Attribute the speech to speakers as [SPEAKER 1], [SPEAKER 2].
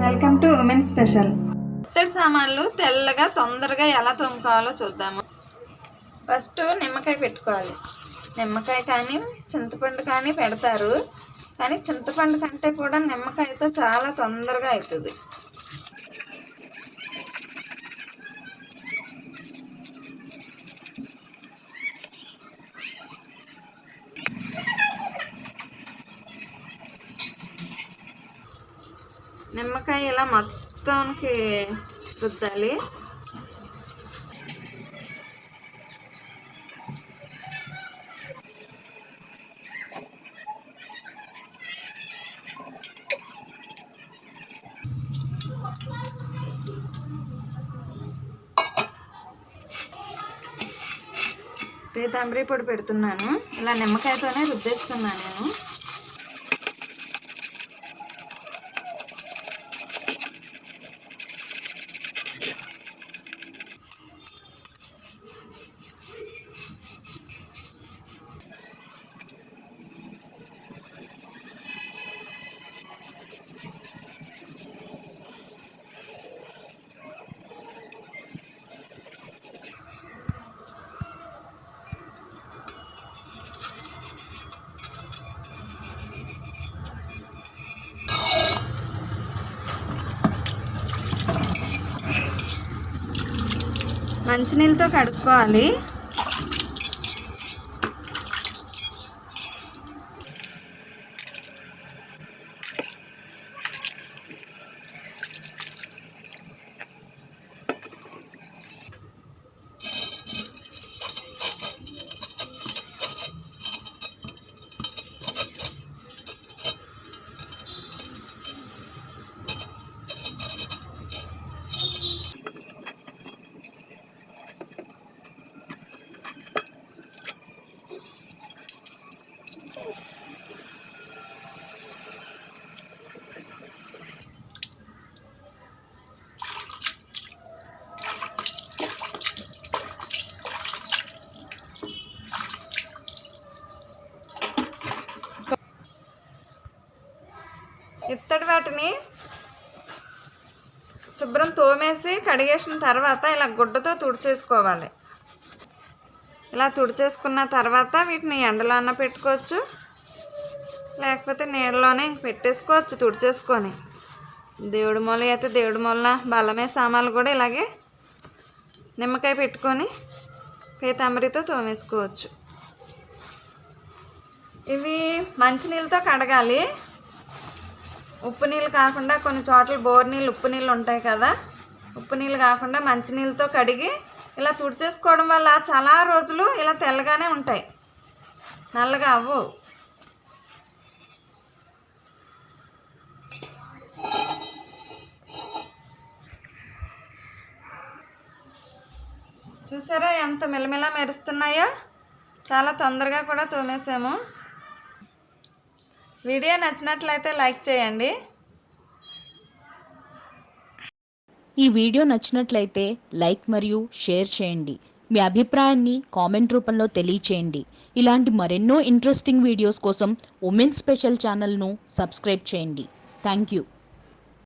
[SPEAKER 1] Welcome to women special. ఇత్తడి సామాన్లు తెల్లగా తొందరగా ఎలా తోముకోవాలో చూద్దాము. ఫస్ట్ నిమ్మకాయ పెట్టుకోవాలి. నిమ్మకాయ కానీ చింతపండు కానీ పెడతారు, కానీ చింతపండు కంటే కూడా నిమ్మకాయతో చాలా తొందరగా అవుతుంది. నిమ్మకాయ ఇలా మొత్తానికి రుద్దాలి. పీతాంబరి పొడి పెడుతున్నాను. ఇలా నిమ్మకాయతోనే రుద్దేస్తున్నాను నేను. మంచినీళ్ళతో కడుక్కోవాలి. ఇత్తడి వాటిని శుభ్రం తోమేసి కడిగేసిన తర్వాత ఇలా గుడ్డతో తుడిచేసుకోవాలి. ఇలా తుడిచేసుకున్న తర్వాత వీటిని ఎండలో అన్న పెట్టుకోవచ్చు, లేకపోతే నీళ్ళలోనే పెట్టేసుకోవచ్చు తుడిచేసుకొని. దేవుడి మూల అయితే దేవుడి మూలన బలమే సామాన్లు కూడా ఇలాగే నిమ్మకాయ పెట్టుకొని పీతాంబరితో తోమేసుకోవచ్చు. ఇవి మంచినీళ్ళతో కడగాలి. ఉప్పు నీళ్ళు కాకుండా కొన్ని చోట్ల బోర్ నీళ్ళు ఉప్పు నీళ్ళు ఉంటాయి కదా, ఉప్పు నీళ్ళు కాకుండా మంచినీళ్ళతో కడిగి ఇలా తుడిచేసుకోవడం వల్ల చాలా రోజులు ఇలా తెల్లగానే ఉంటాయి, నల్లగా అవ్వవు. చూసారా ఎంత మెలమెలా మెరుస్తున్నాయో, చాలా తొందరగా కూడా తోమేసాము. వీడియో నచ్చినట్లయితే లైక్ చేయండి.
[SPEAKER 2] ఈ వీడియో నచ్చినట్లయితే లైక్ మరియు షేర్ చేయండి. మీ అభిప్రాయాన్ని కామెంట్ రూపంలో తెలియచేయండి. ఇలాంటి మరెన్నో ఇంట్రెస్టింగ్ వీడియోస్ కోసం ఉమెన్ స్పెషల్ ఛానల్ను సబ్స్క్రైబ్ చేయండి. Thank you.